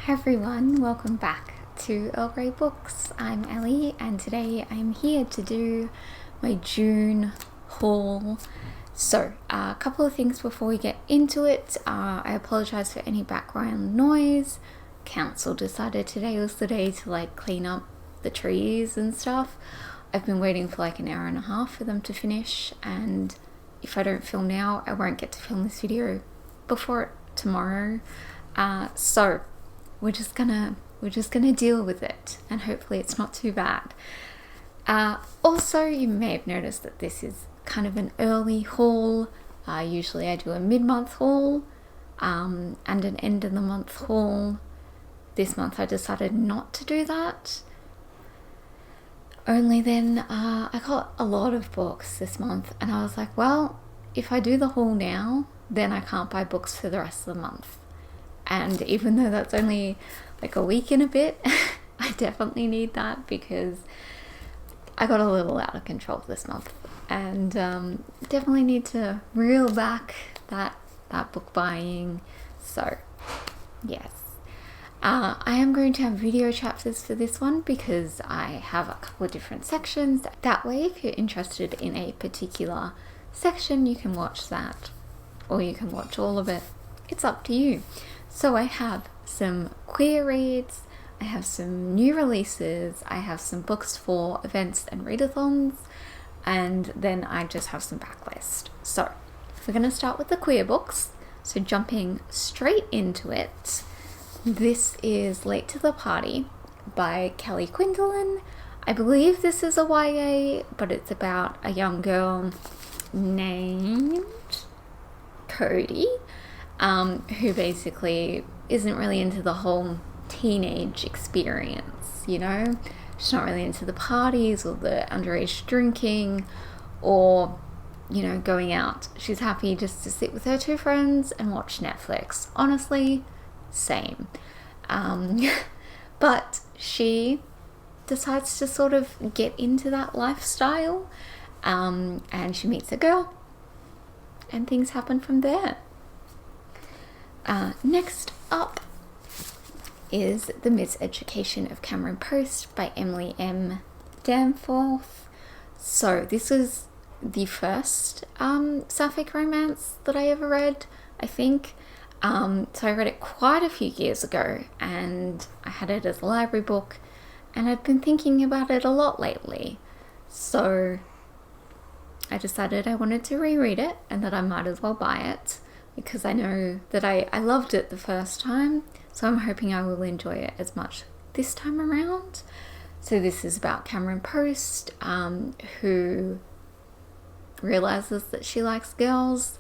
Hi everyone, welcome back to Earl Grey Books. I'm Ellie and today I'm here to do my June haul. So a couple of things before we get into it. I apologize for any background noise. Council decided today was the day to clean up the trees and stuff. I've been waiting for an hour and a half for them to finish, and if I don't film now I won't get to film this video before tomorrow. So we're just gonna deal with it, and hopefully it's not too bad. Also, you may have noticed that this is kind of an early haul. Usually I do a mid-month haul and an end of the month haul. This month I decided not to do that. Only then I got a lot of books this month, and I was like, well, if I do the haul now, then I can't buy books for the rest of the month. And even though that's only a week and a bit, I definitely need that because I got a little out of control this month, and definitely need to reel back that book buying. So yes, I am going to have video chapters for this one because I have a couple of different sections. That way, if you're interested in a particular section, you can watch that, or you can watch all of it. It's up to you. So I have some queer reads, I have some new releases, I have some books for events and readathons, and then I just have some backlist. So we're going to start with the queer books. So jumping straight into it, this is Late to the Party by Kelly Quinlan. I believe this is a YA, but it's about a young girl named Cody, who basically isn't really into the whole teenage experience, you know? She's not really into the parties or the underage drinking or, going out. She's happy just to sit with her two friends and watch Netflix. Honestly, same. But she decides to sort of get into that lifestyle, and she meets a girl, and things happen from there. Next up is The Miseducation of Cameron Post by Emily M. Danforth. So this is the first sapphic romance that I ever read, I think. So I read it quite a few years ago, and I had it as a library book, and I've been thinking about it a lot lately. So I decided I wanted to reread it and that I might as well buy it, because I know that I loved it the first time, so I'm hoping I will enjoy it as much this time around. So this is about Cameron Post, who realizes that she likes girls,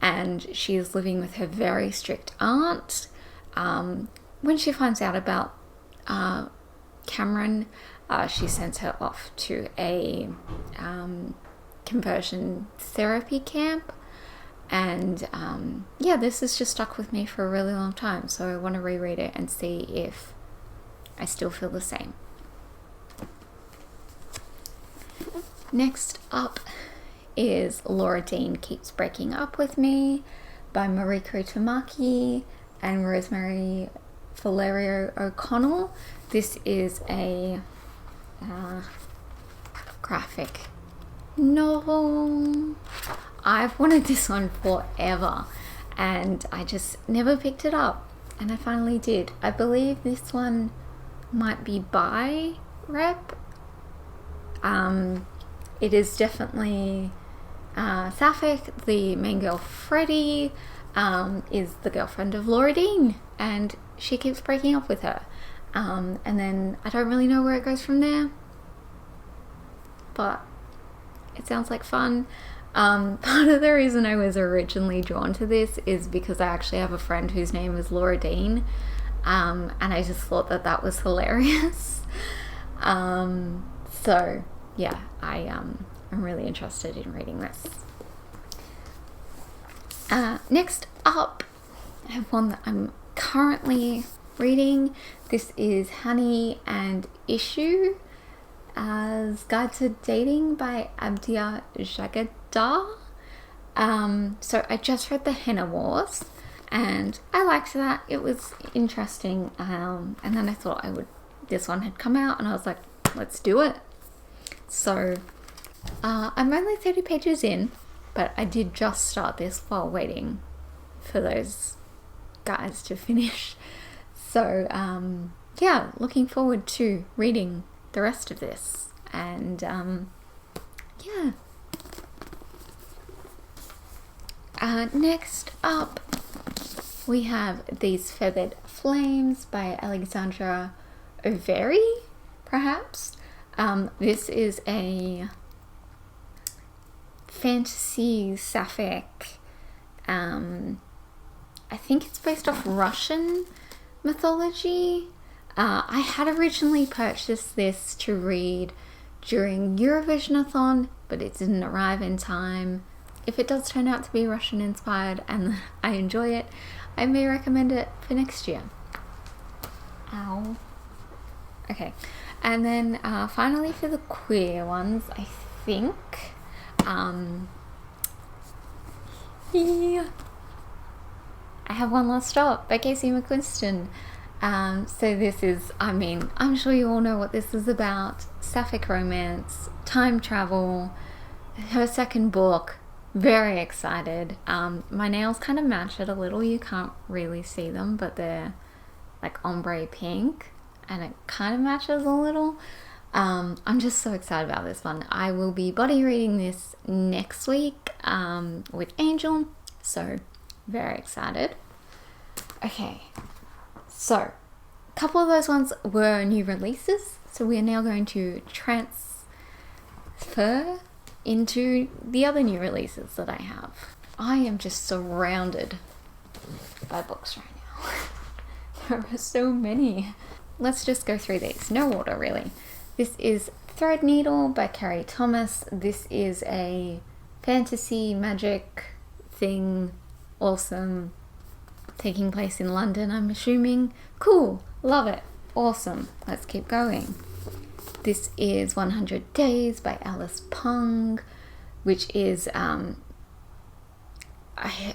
and she is living with her very strict aunt. When she finds out about Cameron, she sends her off to a conversion therapy camp. And this has just stuck with me for a really long time, so I want to reread it and see if I still feel the same. Next up is Laura Dean Keeps Breaking Up With Me by Mariko Tamaki and Rosemary Valerio O'Connell. This is a graphic novel. I've wanted this one forever, and I just never picked it up, and I finally did. I believe this one might be by Rep. It is definitely sapphic. The main girl, Freddie, is the girlfriend of Laura Dean, and she keeps breaking up with her. And then I don't really know where it goes from there, but it sounds like fun. Part of the reason I was originally drawn to this is because I actually have a friend whose name is Laura Dean, and I just thought that was hilarious. So yeah, I'm really interested in reading this. Next up, I have one that I'm currently reading. This is Honey and Issue as Guide to Dating by Abdia Jagadar. So I just read The Henna Wars, and I liked that. It was interesting, and then I thought this one had come out, and I was like, let's do it. So I'm only 30 pages in, but I did just start this while waiting for those guys to finish. So yeah, looking forward to reading the rest of this, and yeah. Next up, we have These Feathered Flames by Alexandra O'Very, perhaps. This is a fantasy sapphic. I think it's based off Russian mythology. I had originally purchased this to read during Eurovision-a-thon, but it didn't arrive in time. If it does turn out to be Russian inspired and I enjoy it, I may recommend it for next year. Ow. Okay, and then finally for the queer ones, I think, yeah, I have One Last Stop by Casey McQuiston. So this is, I mean, I'm sure you all know what this is about. Sapphic romance, time travel, her second book. Very excited. My nails kind of match it a little. You can't really see them, but they're like ombre pink, and it kind of matches a little. I'm just so excited about this one. I will be body reading this next week with Angel, so very excited. Okay, so a couple of those ones were new releases, so we are now going to transfer into the other new releases that I have. I am just surrounded by books right now. There are so many. Let's just go through these. No order, really. This is Threadneedle by Carrie Thomas. This is a fantasy magic thing. Awesome. Taking place in London, I'm assuming. Cool. Love it. Awesome. Let's keep going. This is 100 Days by Alice Pung, which is, I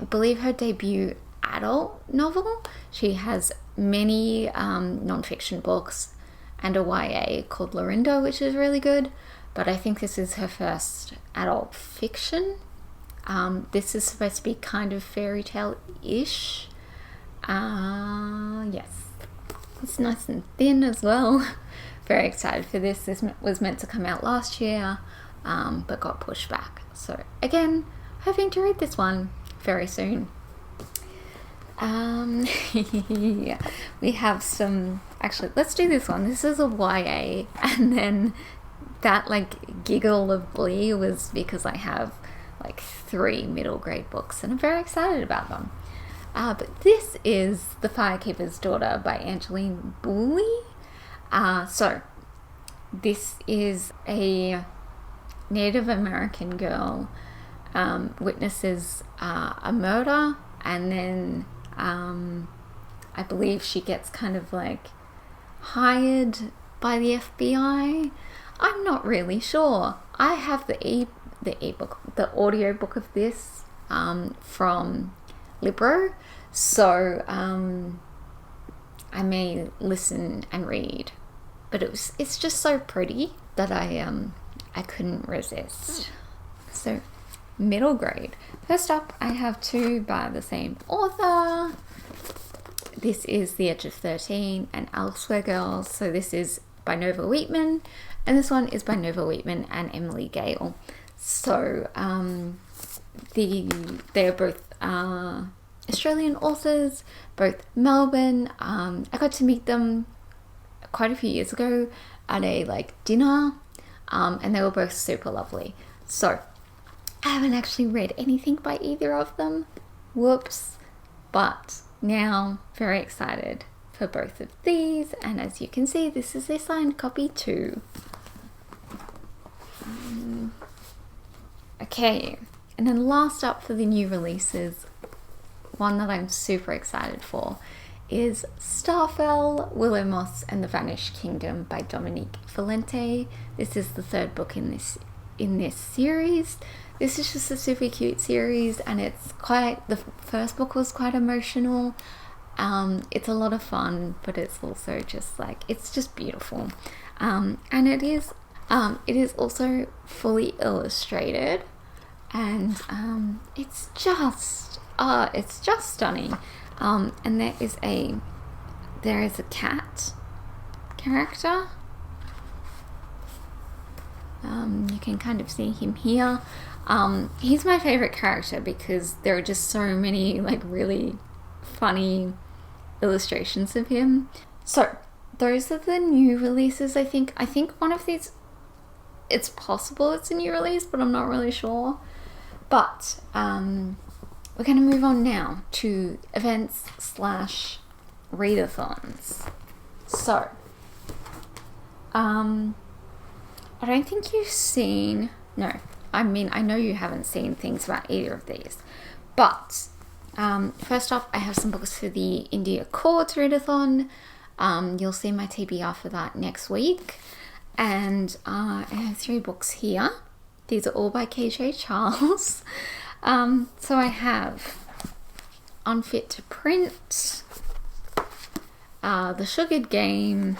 believe, her debut adult novel. She has many non-fiction books and a YA called Lorinda, which is really good, but I think this is her first adult fiction. This is supposed to be kind of fairy tale-ish. Yes. It's nice and thin as well. Very excited for this. This was meant to come out last year, but got pushed back. So again, hoping to read this one very soon. Yeah. We have some, actually, let's do this one. This is a YA, and then that like giggle of glee was because I have like 3 middle grade books and I'm very excited about them. But this is The Firekeeper's Daughter by Angeline Booley. So this is a Native American girl witnesses a murder, and then I believe she gets kind of like hired by the FBI. I'm not really sure. I have the audiobook of this from Libro, so I may listen and read, but it's just so pretty that I couldn't resist. So middle grade. First up, I have 2 by the same author. This is The Edge of 13 and Elsewhere Girls. So this is by Nova Wheatman, and this one is by Nova Wheatman and Emily Gale. So they're both Australian authors, both Melbourne. I got to meet them quite a few years ago at a like dinner, and they were both super lovely. So I haven't actually read anything by either of them. Whoops. But now very excited for both of these, and as you can see, this is a signed copy too. Okay, and then last up for the new releases, one that I'm super excited for is Starfell, Willow Moss and the Vanished Kingdom by Dominique Valente. This is the 3rd book in this series. this is just a super cute series, and it's quite, the first book was quite emotional. It's a lot of fun, but it's also just like, it's just beautiful. And it is also fully illustrated, and it's just stunning. And there is a cat character. You can kind of see him here. He's my favorite character because there are just so many like really funny illustrations of him. So those are the new releases. I think one of these, it's possible it's a new release, but I'm not really sure. But we're going to move on now to events / readathons. So I don't think you've seen, no, I mean, I know you haven't seen things about either of these, but first off, I have some books for the India Chords Readathon. You'll see my TBR for that next week. And I have 3 books here. These are all by KJ Charles. So I have Unfit to Print, The Sugared Game,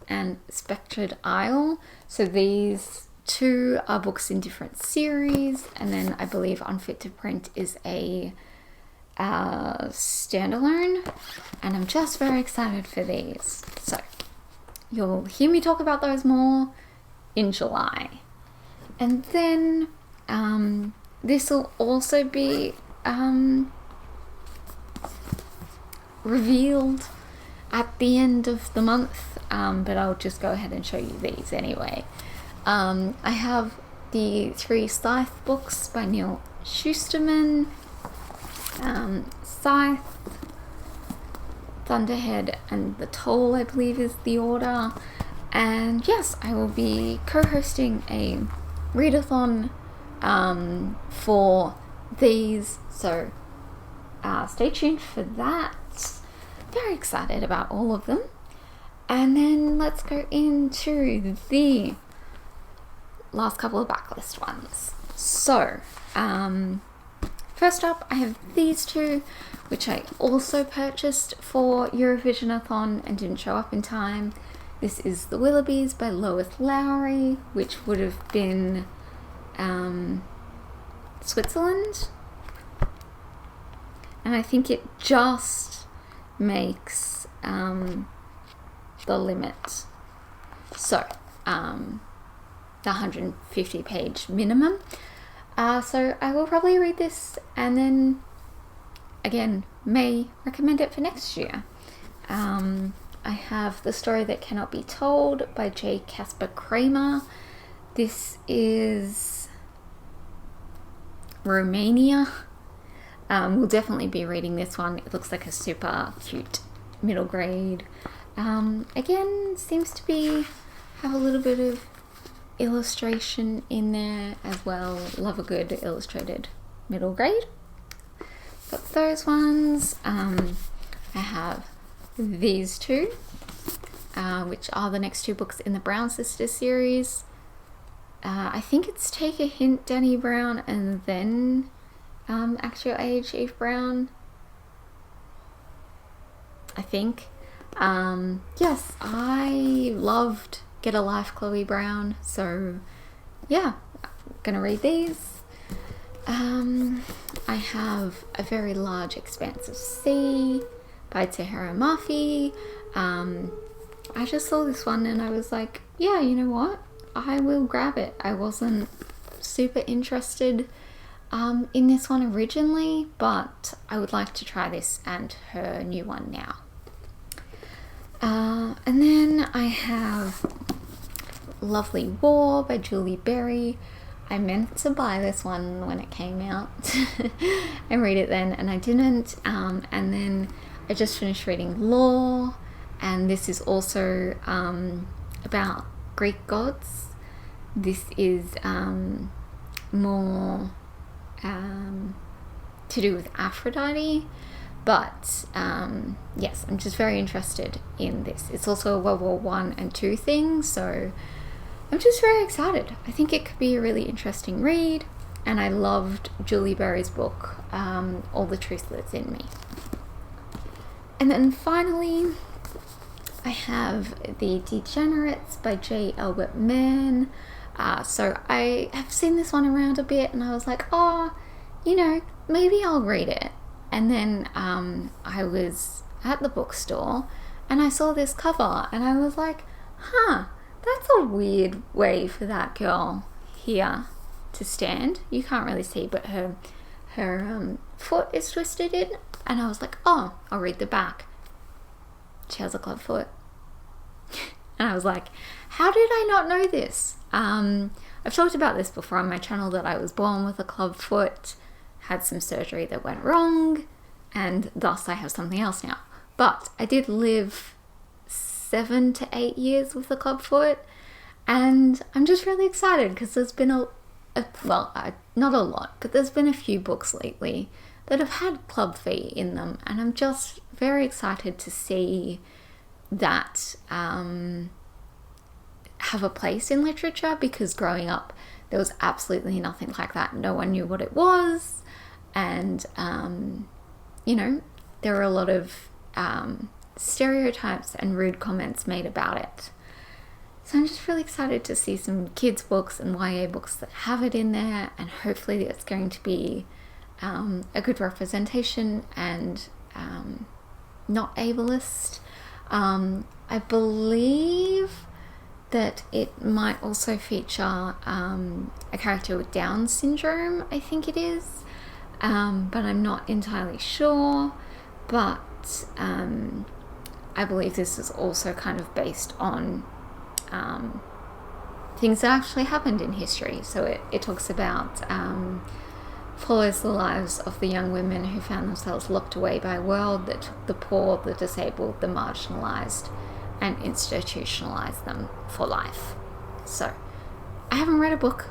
and Spectred Isle. So these 2 are books in different series, and then I believe Unfit to Print is a standalone, and I'm just very excited for these. So you'll hear me talk about those more in July. And then this will also be revealed at the end of the month, but I'll just go ahead and show you these anyway. I have the 3 Scythe books by Neil Schusterman. Scythe, Thunderhead, and The Toll, I believe is the order. And yes, I will be co-hosting a readathon for these, so stay tuned for that. Very excited about all of them. And then let's go into the last couple of backlist ones. So first up, I have these 2, which I also purchased for Eurovisionathon and didn't show up in time. This is The Willoughbys by Lois Lowry, which would have been Switzerland. And I think it just makes the limit. So, the 150 page minimum. So I will probably read this and then again may recommend it for next year. I have The Story That Cannot Be Told by J. Casper Kramer. This is Romania. We'll definitely be reading this one. It looks like a super cute middle grade. Again, seems to have a little bit of illustration in there as well. Love a good illustrated middle grade. Got those ones. I have these 2, which are the next 2 books in the Brown Sisters series. I think it's Take a Hint, Danny Brown, and then Act Your Age, Eve Brown. I think. Yes, I loved Get a Life, Chloe Brown. So yeah, gonna read these. I have A Very Large Expanse of Sea by Tahira Murphy. I just saw this one and I was like, yeah, you know what? I will grab it. I wasn't super interested in this one originally, but I would like to try this and her new one now. And then I have Lovely War by Julie Berry. I meant to buy this one when it came out and read it then, and I didn't. And then I just finished reading Law, and this is also about Greek gods. This is more to do with Aphrodite, but yes, I'm just very interested in this. It's also a World War I and II thing, so I'm just very excited. I think it could be a really interesting read. and I loved Julie Berry's book, All the Truth Lives in Me. And then finally, I have The Degenerates by J. Albert Mann. So I have seen this one around a bit, and I was like, maybe I'll read it. And then I was at the bookstore and I saw this cover and I was like, that's a weird way for that girl here to stand. You can't really see, but her foot is twisted in. And I was like, I'll read the back. She has a club foot. And I was like, how did I not know this? I've talked about this before on my channel, that I was born with a club foot, had some surgery that went wrong, and thus I have something else now. But I did live 7 to 8 years with a club foot, and I'm just really excited because there's been not a lot, but there's been a few books lately that have had club feet in them, and I'm just very excited to see that have a place in literature, because growing up there was absolutely nothing like that. No one knew what it was, and there were a lot of stereotypes and rude comments made about it. So I'm just really excited to see some kids books and YA books that have it in there, and hopefully it's going to be a good representation and not ableist. I believe that it might also feature a character with Down syndrome, I think it is, but I'm not entirely sure. But I believe this is also kind of based on things that actually happened in history. So it talks about, follows the lives of the young women who found themselves locked away by a world that took the poor, the disabled, the marginalized, and institutionalized them for life. So I haven't read a book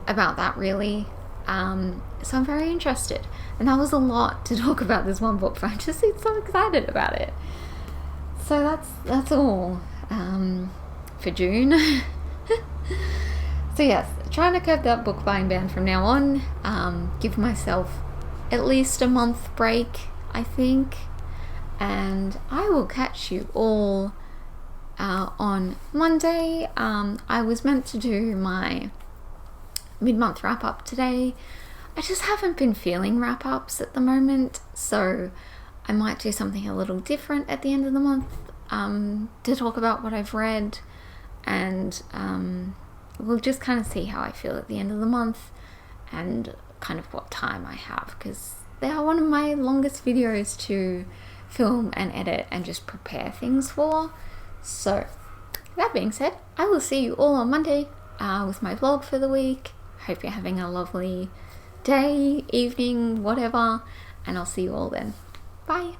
about that really, so I'm very interested. And that was a lot to talk about this one book, but I'm just so excited about it. So that's all for June. So yes, trying to curb that book buying ban from now on. Give myself at least a month break, I think. And I will catch you all on Monday. I was meant to do my mid-month wrap-up today. I just haven't been feeling wrap-ups at the moment, so I might do something a little different at the end of the month to talk about what I've read, and we'll just kind of see how I feel at the end of the month and kind of what time I have, because they are one of my longest videos to film and edit and just prepare things for. So that being said, I will see you all on Monday with my vlog for the week. Hope you're having a lovely day, evening, whatever, and I'll see you all then. Bye.